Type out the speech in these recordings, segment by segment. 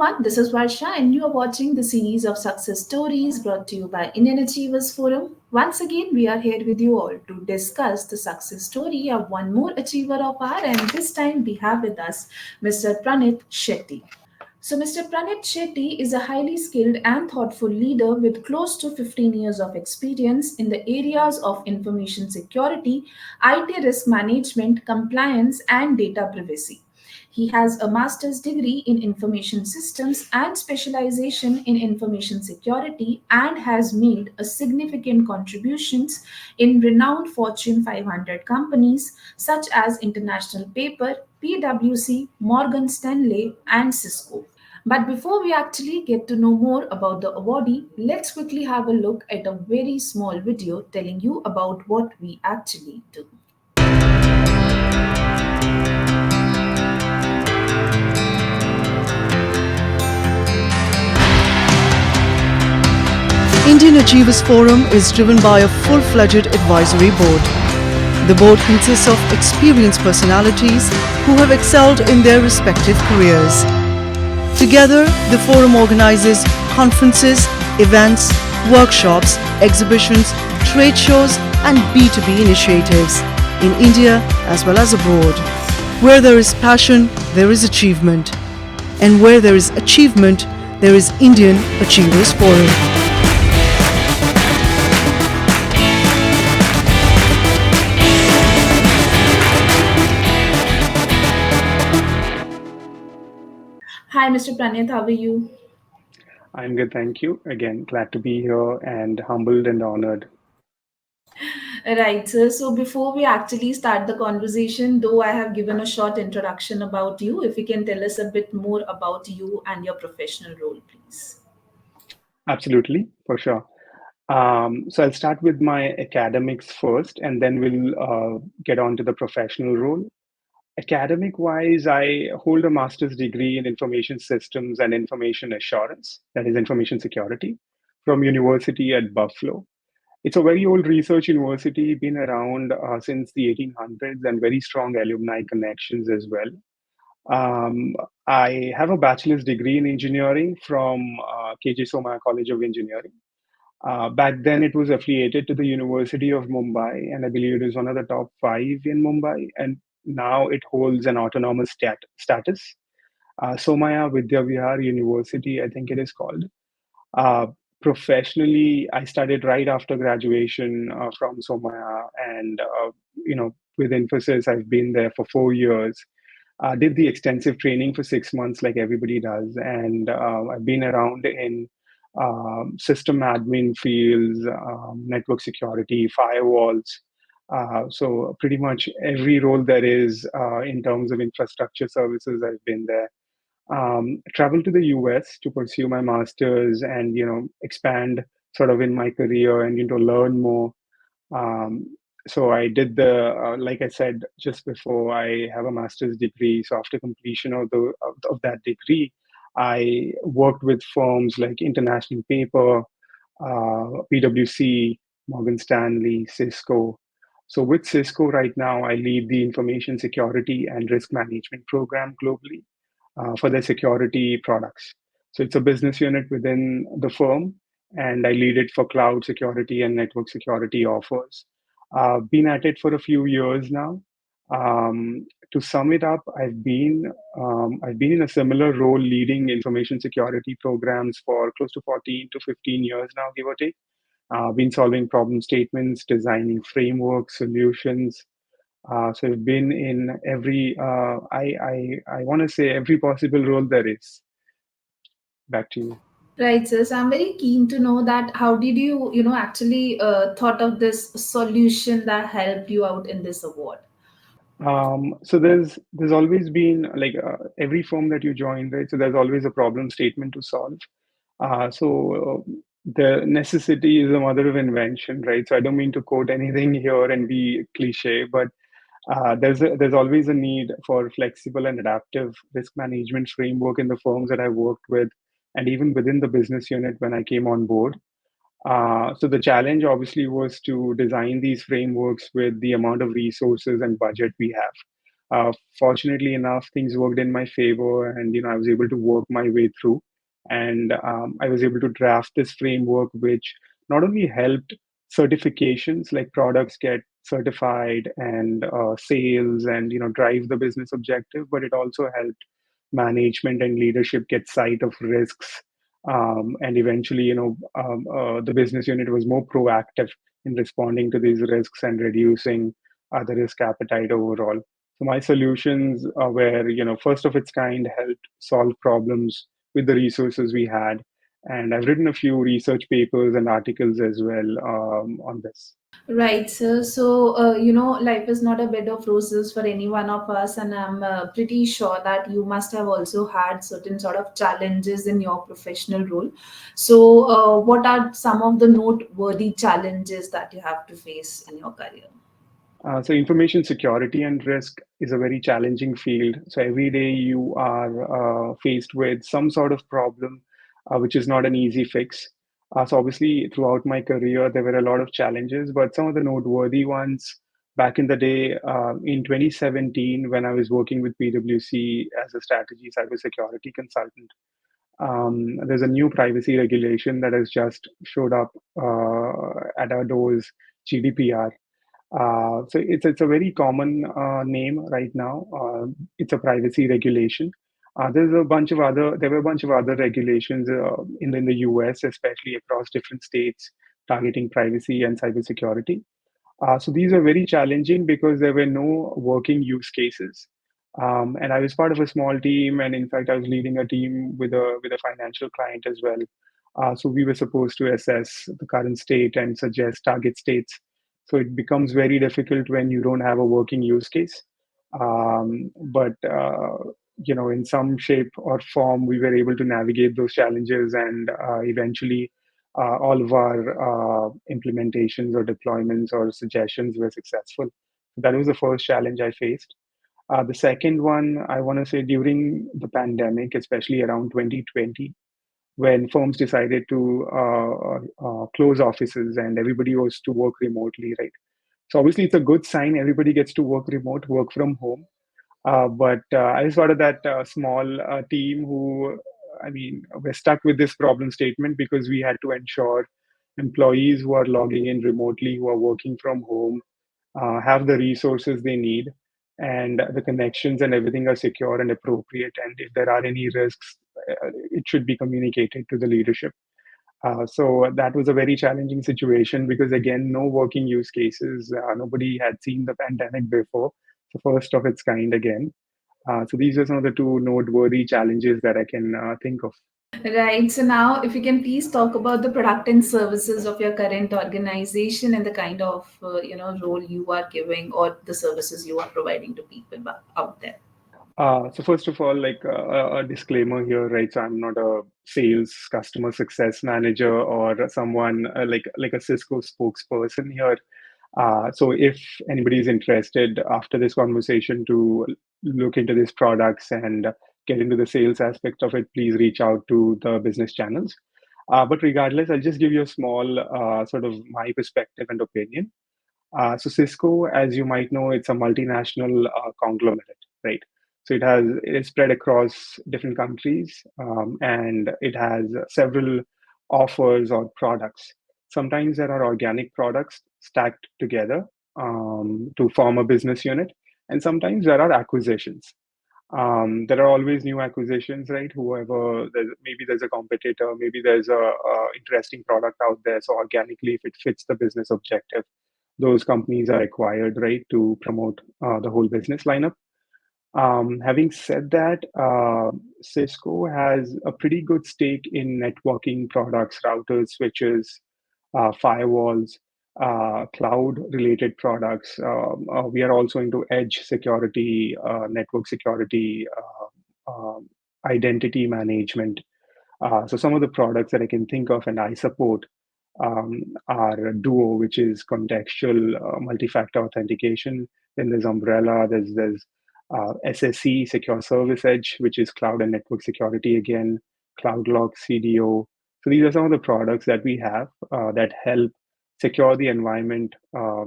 everyone, this is Varsha, and you are watching the series of success stories brought to you by Indian Achievers Forum. Once again, we are here with you all to discuss the success story of one more achiever of our, and this time we have with us Mr. Pranith Shetty. So, Mr. Pranith Shetty is a highly skilled and thoughtful leader with close to 15 years of experience in the areas of information security, IT risk management, compliance, and data privacy. He has a master's degree in information systems and specialization in information security and has made a significant contributions in renowned Fortune 500 companies such as International Paper, PwC, Morgan Stanley, and Cisco. But before we actually get to know more about the awardee, let's quickly have a look at a very small video telling you about what we actually do. Indian Achievers Forum is driven by a full-fledged advisory board. The board consists of experienced personalities who have excelled in their respective careers. Together, the forum organizes conferences, events, workshops, exhibitions, trade shows, and B2B initiatives in India as well as abroad. Where there is passion, there is achievement. And where there is achievement, there is Indian Achievers Forum. Hi, Mr. Pranith, how are you? I'm good, thank you. Again, glad to be here and humbled and honored. Right, sir. So before we actually start the conversation, though I have given a short introduction about you, if you can tell us a bit more about you and your professional role, please. Absolutely, for sure. So I'll start with my academics first, and then we'll get on to the professional role. Academic wise, I hold a master's degree in information systems and information assurance, that is information security, from University at Buffalo. It's a very old research university, been around since the 1800s and very strong alumni connections as well. I have a bachelor's degree in engineering from KJ Somaiya College of Engineering. Back then, it was affiliated to the University of Mumbai, and I believe it is one of the top five in Mumbai. And now it holds an autonomous status. Somaiya Vidya Vihar University, I think it is called. Uh, Professionally, I studied right after graduation from Somaiya, and with emphasis, I've been there for 4 years. Did the extensive training for 6 months, like everybody does, and I've been around in system admin fields, network security, firewalls. So pretty much every role there is in terms of infrastructure services, I've been there. Traveled to the US to pursue my master's and expand sort of in my career and learn more. So I did like I said just before, I have a master's degree. So after completion of that degree, I worked with firms like International Paper, PwC, Morgan Stanley, Cisco. So with Cisco right now, I lead the information security and risk management program globally for their security products. So it's a business unit within the firm, and I lead it for cloud security and network security offers. Been at it for a few years now. To sum it up, I've been in a similar role leading information security programs for close to 14 to 15 years now, give or take. Been solving problem statements, designing frameworks, solutions. So I've been in every, I want to say every possible role there is. Back to you. Right, sis. I'm very keen to know that how did you, actually thought of this solution that helped you out in this award? So there's always been like every firm that you join, right? So there's always a problem statement to solve. The necessity is the mother of invention, right? So I don't mean to quote anything here and be cliche, but there's always a need for flexible and adaptive risk management framework in the firms that I worked with, and even within the business unit when I came on board. So the challenge obviously was to design these frameworks with the amount of resources and budget we have. Fortunately enough, things worked in my favor, and I was able to work my way through, and I was able to draft this framework, which not only helped certifications like products get certified and sales and drive the business objective, but it also helped management and leadership get sight of risks, and eventually the business unit was more proactive in responding to these risks and reducing the risk appetite overall. So my solutions were, first of its kind, helped solve problems with the resources we had, and I've written a few research papers and articles as well on this. Right, sir. So, life is not a bed of roses for any one of us, and I'm pretty sure that you must have also had certain sort of challenges in your professional role. So, what are some of the noteworthy challenges that you have to face in your career? So information security and risk is a very challenging field. So every day you are faced with some sort of problem, which is not an easy fix. So obviously, throughout my career, there were a lot of challenges, but some of the noteworthy ones back in the day, in 2017, when I was working with PwC as a strategy cybersecurity consultant, there's a new privacy regulation that has just showed up at our doors, GDPR. So it's a very common name right now. It's a privacy regulation. There were a bunch of other regulations in the US, especially across different states, targeting privacy and cybersecurity. So these are very challenging because there were no working use cases. And I was part of a small team, and in fact, I was leading a team with a financial client as well. So we were supposed to assess the current state and suggest target states. So it becomes very difficult when you don't have a working use case. But in some shape or form, we were able to navigate those challenges, and eventually, all of our implementations or deployments or suggestions were successful. That was the first challenge I faced. The second one, I want to say during the pandemic, especially around 2020, when firms decided to close offices and everybody was to work remotely, right? So obviously, it's a good sign. Everybody gets to work remote, work from home. But I was part of that small team who, I mean, we're stuck with this problem statement because we had to ensure employees who are logging in remotely, who are working from home, have the resources they need, and the connections and everything are secure and appropriate. And if there are any risks, it should be communicated to the leadership. So that was a very challenging situation because, again, no working use cases. Nobody had seen the pandemic before. The first of its kind again. So these are some of the two noteworthy challenges that I can think of. Right. So now, if you can please talk about the product and services of your current organization and the kind of role you are giving or the services you are providing to people out there. So first of all, like a disclaimer here, right? So I'm not a sales customer success manager or someone like a Cisco spokesperson here. So if anybody is interested after this conversation to look into these products and get into the sales aspect of it, please reach out to the business channels. But regardless, I'll just give you a small sort of my perspective and opinion. So Cisco, as you might know, it's a multinational conglomerate, right? So it is spread across different countries, and it has several offers or products. Sometimes there are organic products stacked together to form a business unit, and sometimes there are acquisitions. There are always new acquisitions, right? Maybe there's a competitor, maybe there's a interesting product out there. So organically, if it fits the business objective, those companies are acquired, right, to promote the whole business lineup. Having said that, Cisco has a pretty good stake in networking products, routers, switches, firewalls, cloud related products. We are also into edge security, network security, identity management. So some of the products that I can think of and I support are Duo, which is contextual multi-factor authentication. Then there's Umbrella. There's SSE, Secure Service Edge, which is cloud and network security again. CloudLock, CDO. So these are some of the products that we have that help secure the environment,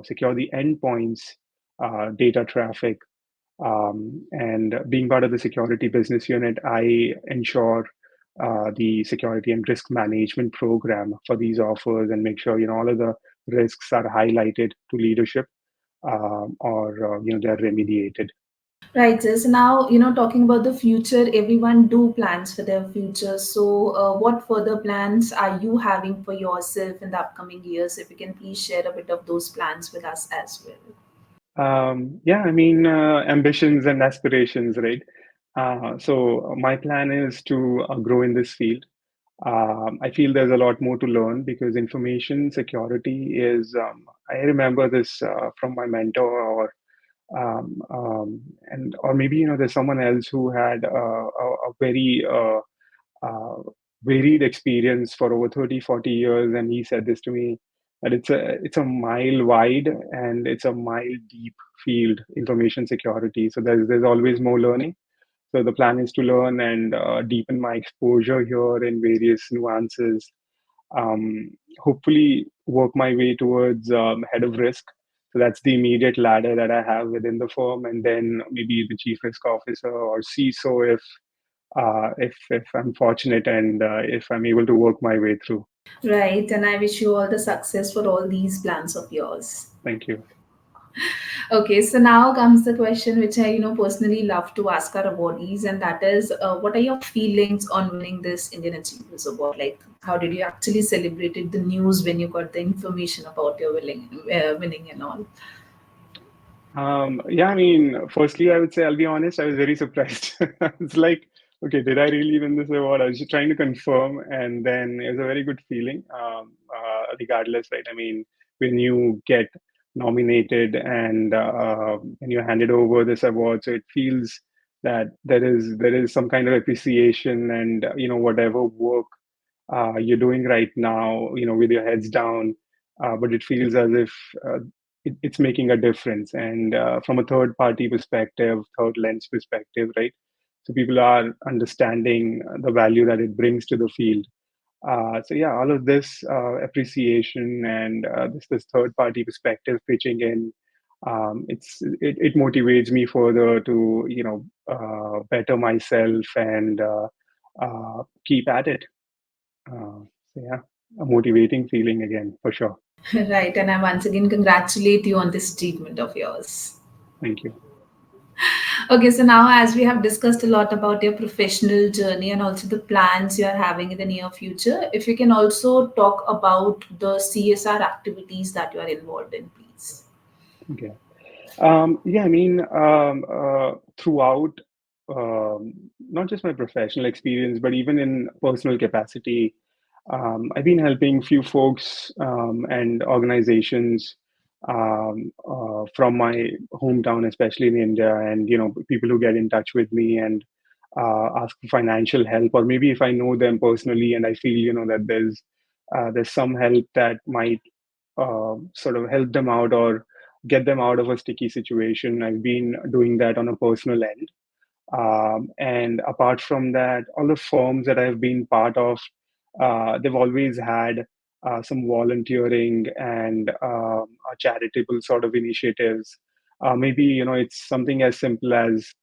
secure the endpoints, data traffic, And being part of the security business unit, I ensure the security and risk management program for these offers and make sure all of the risks are highlighted to leadership, or they're remediated. Right, sis. Now, talking about the future, everyone do plans for their future. So, what further plans are you having for yourself in the upcoming years? If you can please share a bit of those plans with us as well. Yeah, I mean, ambitions and aspirations, right? So my plan is to grow in this field. I feel there's a lot more to learn because information security is. I remember this from my mentor, or maybe there's someone else who had a very uh, varied experience for over 30, 40 years, and he said this to me, that it's a mile wide and it's a mile deep field, information security. So there's always more learning. So the plan is to learn and deepen my exposure here in various nuances. Hopefully, work my way towards head of risk. So that's the immediate ladder that I have within the firm, and then maybe the chief risk officer or CISO if I'm fortunate and if I'm able to work my way through. Right, and I wish you all the success for all these plans of yours. Thank you. Okay, so now comes the question which I, personally love to ask our awardees, and that is, what are your feelings on winning this Indian Achievers Award? Like, how did you actually celebrated the news when you got the information about your winning and all? Yeah, I mean, firstly, I would say I'll be honest, I was very surprised. It's like, okay, did I really win this award? I was just trying to confirm, and then it was a very good feeling, regardless, right? I mean, when you get nominated and when you're handed over this award, so it feels that there is some kind of appreciation, and whatever work you're doing right now, with your heads down, but it feels as if it's making a difference. And from a third party perspective, third lens perspective, right? So people are understanding the value that it brings to the field. So yeah, all of this appreciation and this third party perspective pitching in, it motivates me further to better myself and keep at it. So yeah, a motivating feeling again for sure. Right, and I once again congratulate you on this achievement of yours. Thank you. Okay, so now as we have discussed a lot about your professional journey and also the plans you are having in the near future, if you can also talk about the CSR activities that you are involved in, please. Okay. Yeah, I mean, throughout not just my professional experience, but even in personal capacity, I've been helping few folks and organizations from my hometown, especially in India, and people who get in touch with me and ask for financial help, or maybe if I know them personally and I feel that there's some help that might sort of help them out or get them out of a sticky situation. I've been doing that on a personal end. And apart from that, all the firms that I've been part of, they've always had some volunteering and charitable sort of initiatives. Maybe it's something as simple as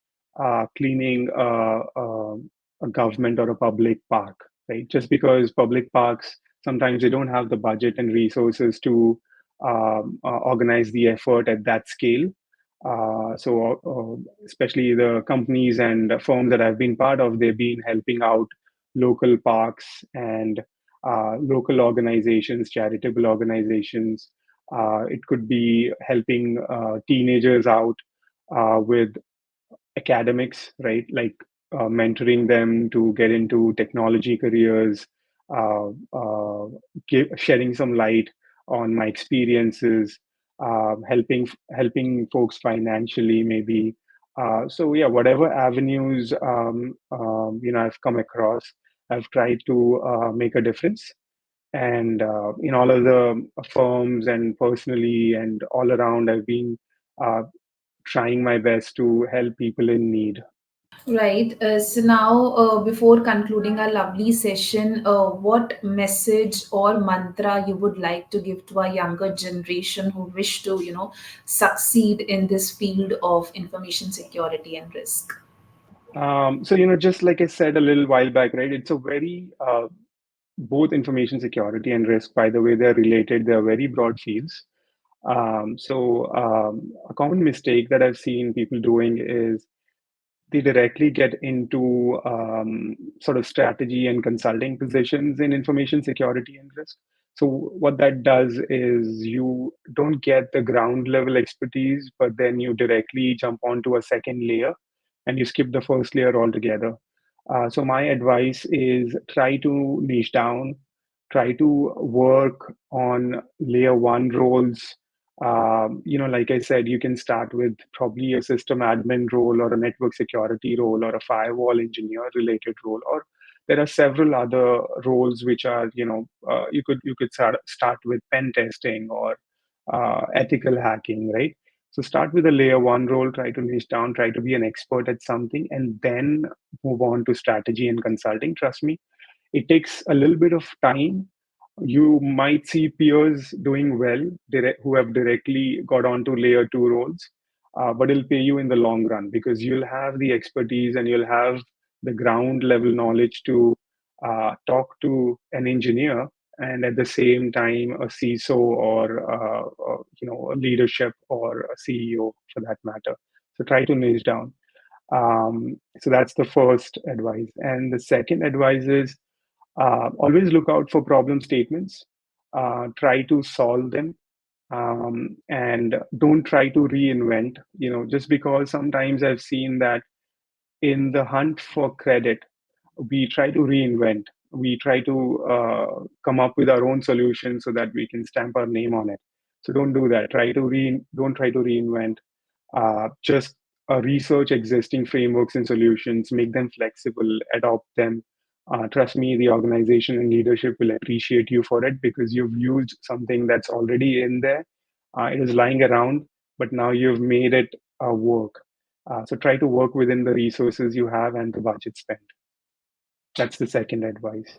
cleaning a government or a public park, right? Just because public parks sometimes they don't have the budget and resources to organize the effort at that scale. Especially the companies and firms that I've been part of, they've been helping out local parks and local organizations, charitable organizations. It could be helping teenagers out with academics, right? Like mentoring them to get into technology careers, uh, uh, shedding some light on my experiences, helping folks financially, maybe. So yeah, whatever avenues I've come across, I've tried to make a difference. And in all of the firms and personally and all around, I've been uh, trying my best to help people in need. Right. So now, before concluding our lovely session, what message or mantra you would like to give to our younger generation who wish to, succeed in this field of information security and risk? So, just like I said a little while back, right? It's a very both information security and risk, by the way, they're related. They're very broad fields. A common mistake that I've seen people doing is they directly get into sort of strategy and consulting positions in information security and risk. So what that does is you don't get the ground level expertise, but then you directly jump onto a second layer and you skip the first layer altogether. So my advice is try to niche down, try to work on layer one roles. Like I said, you can start with probably a system admin role or a network security role or a firewall engineer related role, or there are several other roles which are, you could start with pen testing or ethical hacking, right? So start with a layer one role, try to niche down, try to be an expert at something, and then move on to strategy and consulting. Trust me, it takes a little bit of time. You might see peers doing well who have directly got onto layer two roles, but it'll pay you in the long run because you'll have the expertise and you'll have the ground level knowledge to talk to an engineer and at the same time a CISO or a leadership or a CEO for that matter. So try to niche down. So that's the first advice. And the second advice is always look out for problem statements, try to solve them, and don't try to reinvent. Just because sometimes I've seen that in the hunt for credit, we try to reinvent. We try to come up with our own solution so that we can stamp our name on it. So don't do that. Don't try to reinvent. Just research existing frameworks and solutions, make them flexible, adopt them. Trust me, the organization and leadership will appreciate you for it because you've used something that's already in there. It is lying around, but now you've made it work. So try to work within the resources you have and the budget spent. That's the second advice.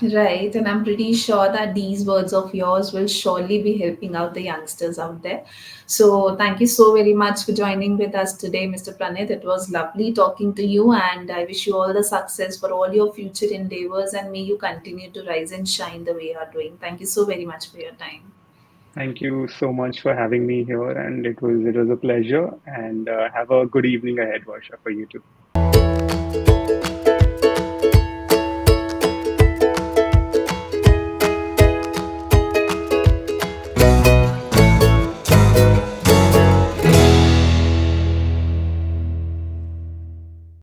Right, and I'm pretty sure that these words of yours will surely be helping out the youngsters out there. So, thank you so very much for joining with us today, Mr. Pranith. It was lovely talking to you, and I wish you all the success for all your future endeavors, and may you continue to rise and shine the way you are doing. Thank you so very much for your time. Thank you so much for having me here, and it was a pleasure. And have a good evening ahead, Varsha, for you too.